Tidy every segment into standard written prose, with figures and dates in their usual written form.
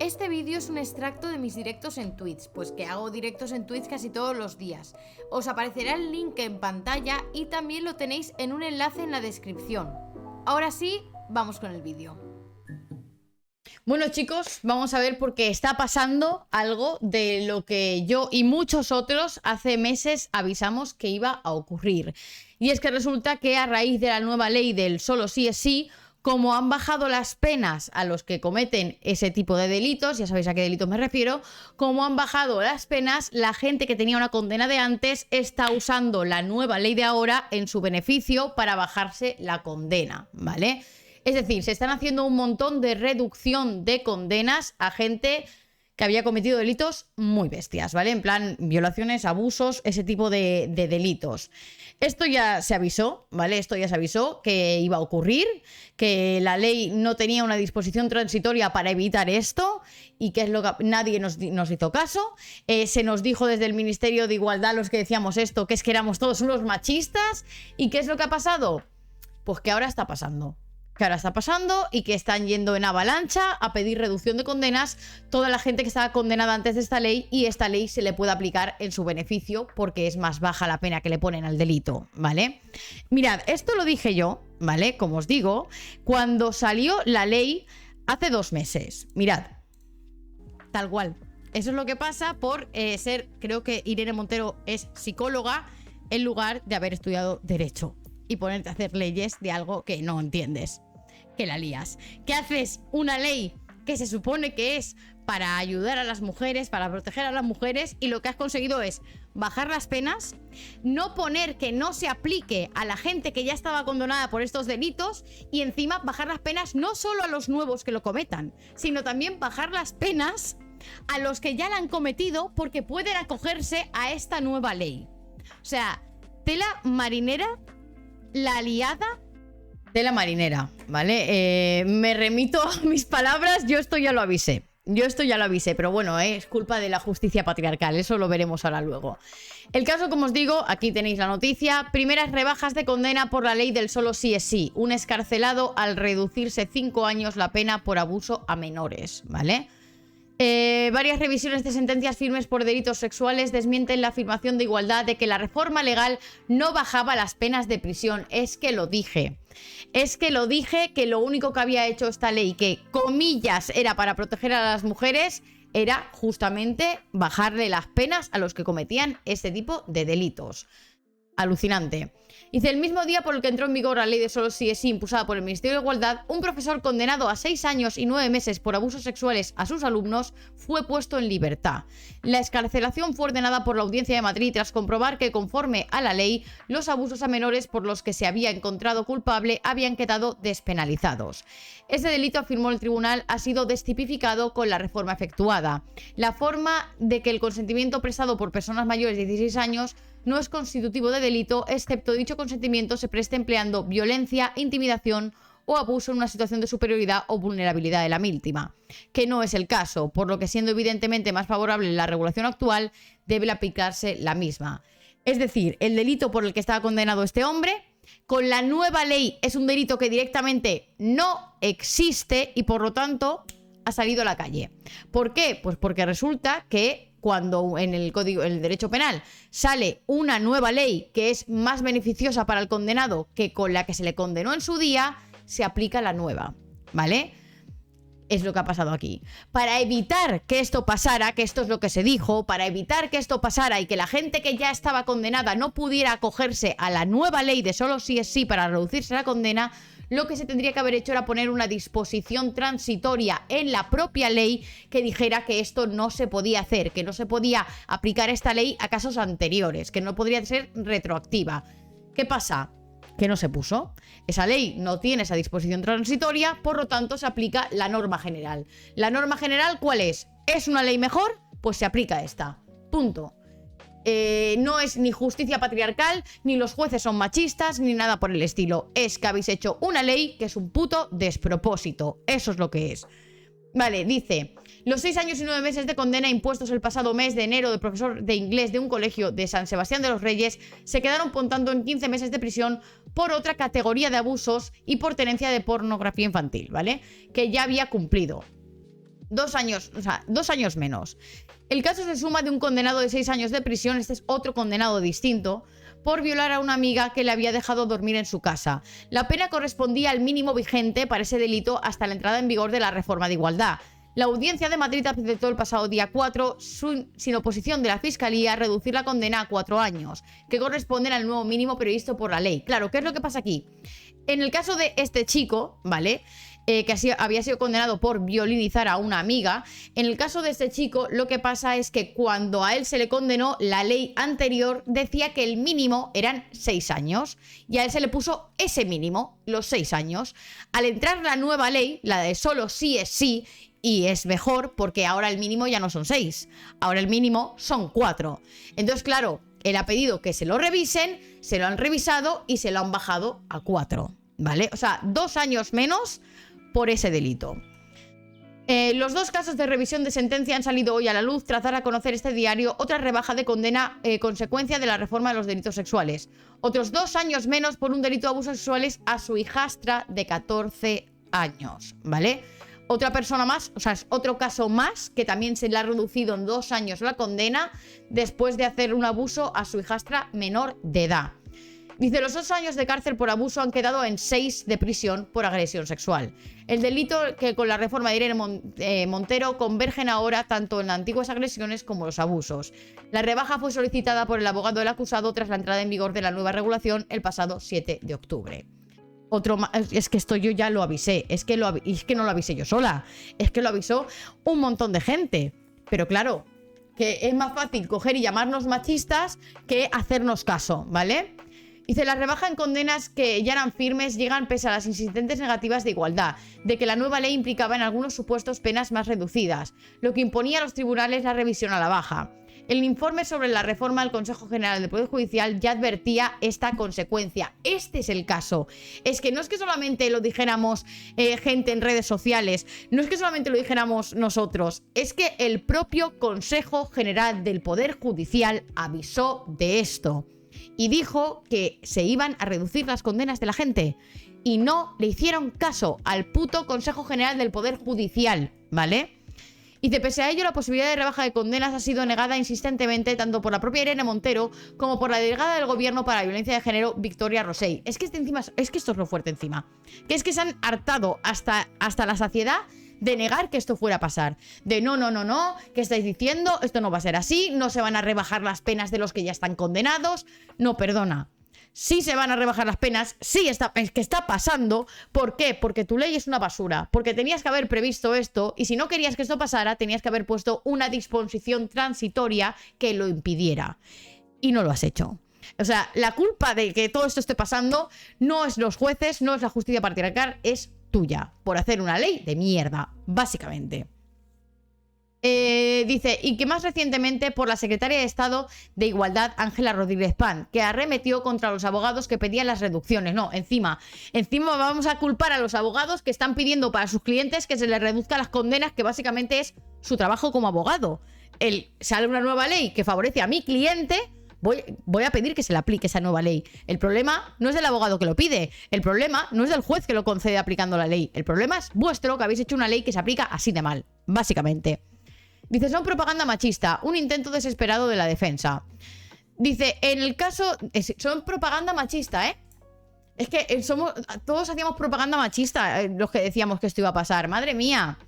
Este vídeo es un extracto de mis directos en Twitch, pues que hago directos en Twitch casi todos los días. Os aparecerá el link en pantalla y también lo tenéis en un enlace en la descripción. Ahora sí, vamos con el vídeo. Bueno, chicos, vamos a ver porque está pasando algo de lo que yo y muchos otros hace meses avisamos que iba a ocurrir. Y es que resulta que a raíz de la nueva ley del solo sí es sí, como han bajado las penas a los que cometen ese tipo de delitos, ya sabéis a qué delitos me refiero, como han bajado las penas, la gente que tenía una condena de antes está usando la nueva ley de ahora en su beneficio para bajarse la condena, ¿vale? Es decir, se están haciendo un montón de reducción de condenas a gente que había cometido delitos muy bestias, ¿vale? En plan, violaciones, abusos, ese tipo de delitos. Esto ya se avisó, ¿vale? Esto ya se avisó que iba a ocurrir, que la ley no tenía una disposición transitoria para evitar esto y que es lo que nadie nos hizo caso. Se nos dijo desde el Ministerio de Igualdad, los que decíamos esto, que es que éramos todos unos machistas. ¿Y qué es lo que ha pasado? Pues que ahora está pasando. Y que están yendo en avalancha a pedir reducción de condenas toda la gente que estaba condenada antes de esta ley, y esta ley se le puede aplicar en su beneficio porque es más baja la pena que le ponen al delito, ¿vale? Mirad, esto lo dije yo, ¿vale? Como os digo, cuando salió la ley hace 2 meses. Mirad, tal cual. Eso es lo que pasa por creo que Irene Montero es psicóloga en lugar de haber estudiado Derecho y ponerte a hacer leyes de algo que no entiendes. Que la lías. Que haces una ley que se supone que es para ayudar a las mujeres, para proteger a las mujeres, y lo que has conseguido es bajar las penas, no poner que no se aplique a la gente que ya estaba condenada por estos delitos, y encima bajar las penas no solo a los nuevos que lo cometan, sino también bajar las penas a los que ya la han cometido porque pueden acogerse a esta nueva ley. O sea, tela marinera, la liada. Tela marinera, ¿vale? Me remito a mis palabras, yo esto ya lo avisé, pero bueno, es culpa de la justicia patriarcal, eso lo veremos ahora luego. El caso, como os digo, aquí tenéis la noticia: primeras rebajas de condena por la ley del solo sí es sí, un excarcelado al reducirse 5 años la pena por abuso a menores, ¿vale? Varias revisiones de sentencias firmes por delitos sexuales desmienten la afirmación de Igualdad de que la reforma legal no bajaba las penas de prisión. Es que lo dije, que lo único que había hecho esta ley, que comillas era para proteger a las mujeres, era justamente bajarle las penas a los que cometían este tipo de delitos. Alucinante. Dice: el mismo día por el que entró en vigor la ley de solo sí es sí impulsada por el Ministerio de Igualdad, un profesor condenado a 6 años y 9 meses por abusos sexuales a sus alumnos fue puesto en libertad. La excarcelación fue ordenada por la Audiencia de Madrid tras comprobar que, conforme a la ley, los abusos a menores por los que se había encontrado culpable habían quedado despenalizados. Ese delito, afirmó el tribunal, ha sido destipificado con la reforma efectuada. La forma de que el consentimiento prestado por personas mayores de 16 años no es constitutivo de delito, excepto dicho consentimiento se preste empleando violencia, intimidación o abuso en una situación de superioridad o vulnerabilidad de la víctima, que no es el caso, por lo que, siendo evidentemente más favorable la regulación actual, debe aplicarse la misma. Es decir, el delito por el que estaba condenado este hombre, con la nueva ley es un delito que directamente no existe y por lo tanto ha salido a la calle. ¿Por qué? Pues porque resulta que cuando en el código, en el derecho penal, sale una nueva ley que es más beneficiosa para el condenado que con la que se le condenó en su día, se aplica la nueva, ¿vale? Es lo que ha pasado aquí. Para evitar que esto pasara, que esto es lo que se dijo, para evitar que esto pasara y que la gente que ya estaba condenada no pudiera acogerse a la nueva ley de solo sí es sí para reducirse la condena, lo que se tendría que haber hecho era poner una disposición transitoria en la propia ley que dijera que esto no se podía hacer, que no se podía aplicar esta ley a casos anteriores, que no podría ser retroactiva. ¿Qué pasa? Que no se puso. Esa ley no tiene esa disposición transitoria, por lo tanto se aplica la norma general. ¿La norma general cuál es? ¿Es una ley mejor? Pues se aplica esta. Punto. No es ni justicia patriarcal, ni los jueces son machistas, ni nada por el estilo. Es que habéis hecho una ley que es un puto despropósito. Eso es lo que es. Vale, dice: los 6 años y 9 meses de condena impuestos el pasado mes de enero de profesor de inglés de un colegio de San Sebastián de los Reyes se quedaron contando en 15 meses de prisión por otra categoría de abusos y por tenencia de pornografía infantil, ¿vale? Que ya había cumplido. 2 años, o sea, 2 años menos. El caso se suma de un condenado de 6 años de prisión, este es otro condenado distinto, por violar a una amiga que le había dejado dormir en su casa. La pena correspondía al mínimo vigente para ese delito hasta la entrada en vigor de la reforma de igualdad. La Audiencia de Madrid aceptó el pasado día 4, sin oposición de la Fiscalía, reducir la condena a 4 años, que corresponden al nuevo mínimo previsto por la ley. Claro, ¿qué es lo que pasa aquí? En el caso de este chico, ¿vale?, que había sido condenado por violinizar a una amiga, en el caso de este chico lo que pasa es que cuando a él se le condenó, la ley anterior decía que el mínimo eran 6 años y a él se le puso ese mínimo, los 6 años. Al entrar la nueva ley, la de solo sí es sí, y es mejor porque ahora el mínimo ya no son 6, ahora el mínimo son 4. Entonces, claro, él ha pedido que se lo revisen, se lo han revisado y se lo han bajado a 4, ¿vale? O sea, 2 años menos por ese delito. Los 2 casos de revisión de sentencia han salido hoy a la luz tras dar a conocer este diario otra rebaja de condena consecuencia de la reforma de los delitos sexuales. Otros 2 años menos por un delito de abusos sexuales a su hijastra de 14 años, ¿vale? Otra persona más, o sea, es otro caso más que también se le ha reducido en 2 años la condena después de hacer un abuso a su hijastra menor de edad. Dice, los 8 años de cárcel por abuso han quedado en 6 de prisión por agresión sexual. El delito que con la reforma de Irene Montero convergen ahora tanto en las antiguas agresiones como los abusos. La rebaja fue solicitada por el abogado del acusado tras la entrada en vigor de la nueva regulación el pasado 7 de octubre. Es que esto yo ya lo avisé, es que no lo avisé yo sola, es que lo avisó un montón de gente. Pero claro, que es más fácil coger y llamarnos machistas que hacernos caso, ¿vale? Dice, la rebaja en condenas que ya eran firmes llegan pese a las insistentes negativas de igualdad, de que la nueva ley implicaba en algunos supuestos penas más reducidas, lo que imponía a los tribunales la revisión a la baja. El informe sobre la reforma del Consejo General del Poder Judicial ya advertía esta consecuencia. Este es el caso. Es que no es que solamente lo dijéramos gente en redes sociales, no es que solamente lo dijéramos nosotros, es que el propio Consejo General del Poder Judicial avisó de esto. Y dijo que se iban a reducir las condenas de la gente. Y no le hicieron caso al puto Consejo General del Poder Judicial, ¿vale? Y de pese a ello, la posibilidad de rebaja de condenas ha sido negada insistentemente tanto por la propia Irene Montero como por la delegada del Gobierno para la Violencia de Género, Victoria Rosell. Es que esto es lo fuerte encima. Que es que se han hartado hasta la saciedad de negar que esto fuera a pasar. De no, ¿qué estáis diciendo? Esto no va a ser así, no se van a rebajar las penas de los que ya están condenados. No, perdona. Sí se van a rebajar las penas, sí es que está pasando. ¿Por qué? Porque tu ley es una basura, porque tenías que haber previsto esto y si no querías que esto pasara, tenías que haber puesto una disposición transitoria que lo impidiera. Y no lo has hecho. O sea, la culpa de que todo esto esté pasando no es los jueces, no es la justicia patriarcal, es tuya, por hacer una ley de mierda, básicamente. Dice, y que más recientemente por la secretaria de Estado de Igualdad, Ángela Rodríguez Pan, que arremetió contra los abogados que pedían las reducciones. No, encima vamos a culpar a los abogados que están pidiendo para sus clientes que se les reduzcan las condenas, que básicamente es su trabajo como abogado. Sale una nueva ley que favorece a mi cliente, voy a pedir que se le aplique esa nueva ley. El problema no es del abogado que lo pide, el problema no es del juez que lo concede aplicando la ley, el problema es vuestro, que habéis hecho una ley que se aplica así de mal, básicamente. Dice, son propaganda machista, un intento desesperado de la defensa. Dice, en el caso... son propaganda machista, ¿eh? Es que todos hacíamos propaganda machista, los que decíamos que esto iba a pasar. ¡Madre mía!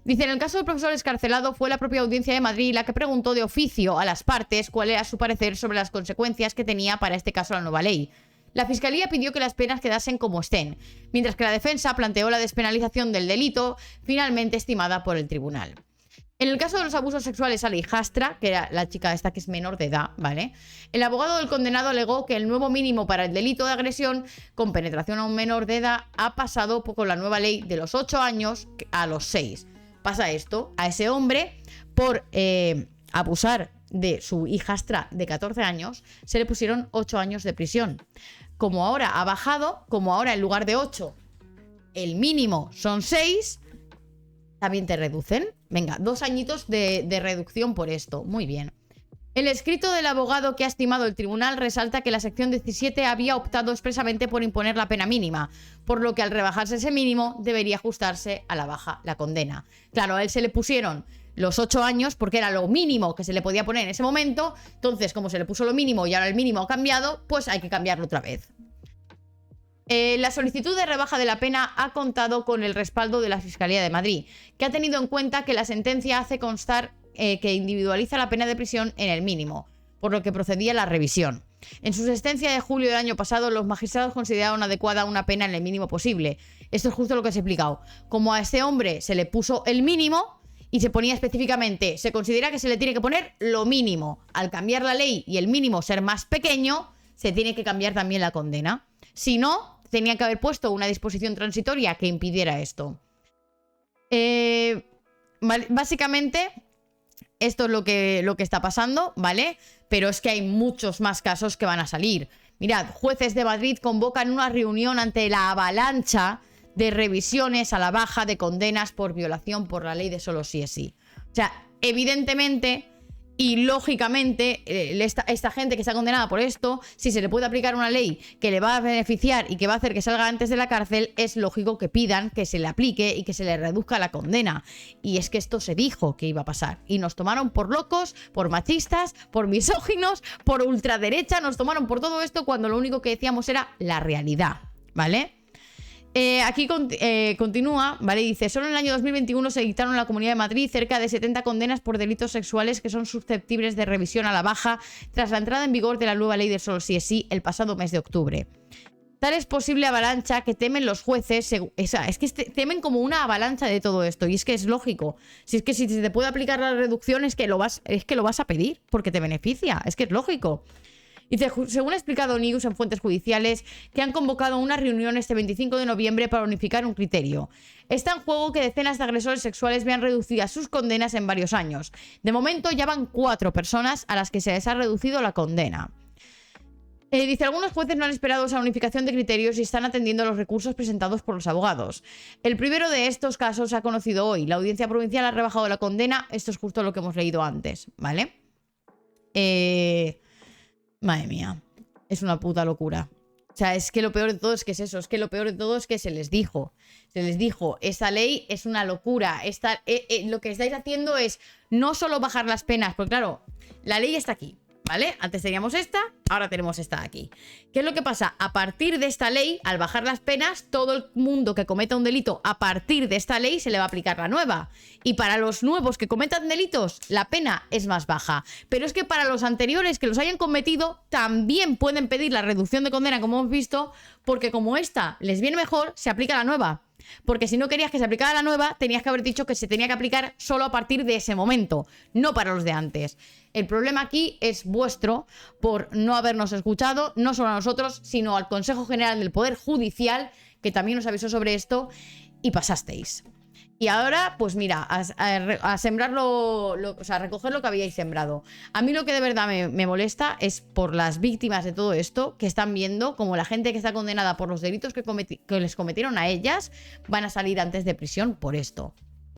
Dice, en el caso del profesor excarcelado fue la propia Audiencia de Madrid la que preguntó de oficio a las partes cuál era su parecer sobre las consecuencias que tenía para este caso la nueva ley. La Fiscalía pidió que las penas quedasen como estén, mientras que la defensa planteó la despenalización del delito, finalmente estimada por el tribunal. En el caso de los abusos sexuales a la hijastra, que era la chica esta que es menor de edad, ¿vale? El abogado del condenado alegó que el nuevo mínimo para el delito de agresión con penetración a un menor de edad ha pasado con la nueva ley de los 8 años a los 6. Pasa esto, a ese hombre, por abusar de su hijastra de 14 años, se le pusieron 8 años de prisión. Como ahora ha bajado, como ahora en lugar de 8, el mínimo son 6... también te reducen. Venga, 2 añitos de reducción por esto. Muy bien. El escrito del abogado que ha estimado el tribunal resalta que la sección 17 había optado expresamente por imponer la pena mínima, por lo que al rebajarse ese mínimo debería ajustarse a la baja la condena. Claro, a él se le pusieron los 8 años porque era lo mínimo que se le podía poner en ese momento, entonces como se le puso lo mínimo y ahora el mínimo ha cambiado, pues hay que cambiarlo otra vez. La solicitud de rebaja de la pena ha contado con el respaldo de la Fiscalía de Madrid, que ha tenido en cuenta que la sentencia hace constar que individualiza la pena de prisión en el mínimo, por lo que procedía la revisión. En su sentencia de julio del año pasado, los magistrados consideraron adecuada una pena en el mínimo posible. Esto es justo lo que os he explicado. Como a este hombre se le puso el mínimo y se ponía específicamente, se considera que se le tiene que poner lo mínimo. Al cambiar la ley y el mínimo ser más pequeño, se tiene que cambiar también la condena. Si no, tenía que haber puesto una disposición transitoria que impidiera esto. Básicamente, esto es lo que está pasando, ¿vale? Pero es que hay muchos más casos que van a salir. Mirad, jueces de Madrid convocan una reunión ante la avalancha de revisiones a la baja de condenas por violación por la ley de solo sí es sí. O sea, evidentemente y lógicamente esta gente que está condenada por esto, si se le puede aplicar una ley que le va a beneficiar y que va a hacer que salga antes de la cárcel, es lógico que pidan que se le aplique y que se le reduzca la condena. Y es que esto se dijo que iba a pasar y nos tomaron por locos, por machistas, por misóginos, por ultraderecha, nos tomaron por todo esto cuando lo único que decíamos era la realidad, ¿vale? Aquí continúa, ¿vale? Dice, solo en el año 2021 se dictaron en la Comunidad de Madrid cerca de 70 condenas por delitos sexuales que son susceptibles de revisión a la baja tras la entrada en vigor de la nueva ley de solo sí es sí el pasado mes de octubre. Tal es posible avalancha que temen los jueces, es que temen como una avalancha de todo esto, y es que es lógico. Si es que si se te puede aplicar la reducción es que lo vas a pedir porque te beneficia, es que es lógico. Dice, según ha explicado News en fuentes judiciales, que han convocado una reunión este 25 de noviembre para unificar un criterio. Está en juego que decenas de agresores sexuales vean reducidas sus condenas en varios años. De momento ya van 4 personas a las que se les ha reducido la condena. Dice, algunos jueces no han esperado esa unificación de criterios y están atendiendo los recursos presentados por los abogados. El primero de estos casos se ha conocido hoy. La Audiencia Provincial ha rebajado la condena. Esto es justo lo que hemos leído antes, ¿vale? Madre mía, es una puta locura. O sea, es que lo peor de todo es que es eso. Es que lo peor de todo es que se les dijo. Se les dijo, esta ley es una locura. Lo que estáis haciendo es no solo bajar las penas, porque claro, la ley está aquí, ¿vale? Antes teníamos esta, ahora tenemos esta aquí. ¿Qué es lo que pasa? A partir de esta ley, al bajar las penas, todo el mundo que cometa un delito a partir de esta ley se le va a aplicar la nueva. Y para los nuevos que cometan delitos, la pena es más baja. Pero es que para los anteriores que los hayan cometido, también pueden pedir la reducción de condena, como hemos visto, porque como esta les viene mejor, se aplica la nueva. Porque si no querías que se aplicara la nueva, tenías que haber dicho que se tenía que aplicar solo a partir de ese momento, no para los de antes. El problema aquí es vuestro por no habernos escuchado, no solo a nosotros, sino al Consejo General del Poder Judicial, que también nos avisó sobre esto, y pasasteis. Y ahora, pues mira, a sembrarlo, o sea, a recoger lo que habíais sembrado. A mí lo que de verdad me molesta es por las víctimas de todo esto, que están viendo como la gente que está condenada por los delitos que les cometieron a ellas van a salir antes de prisión por esto.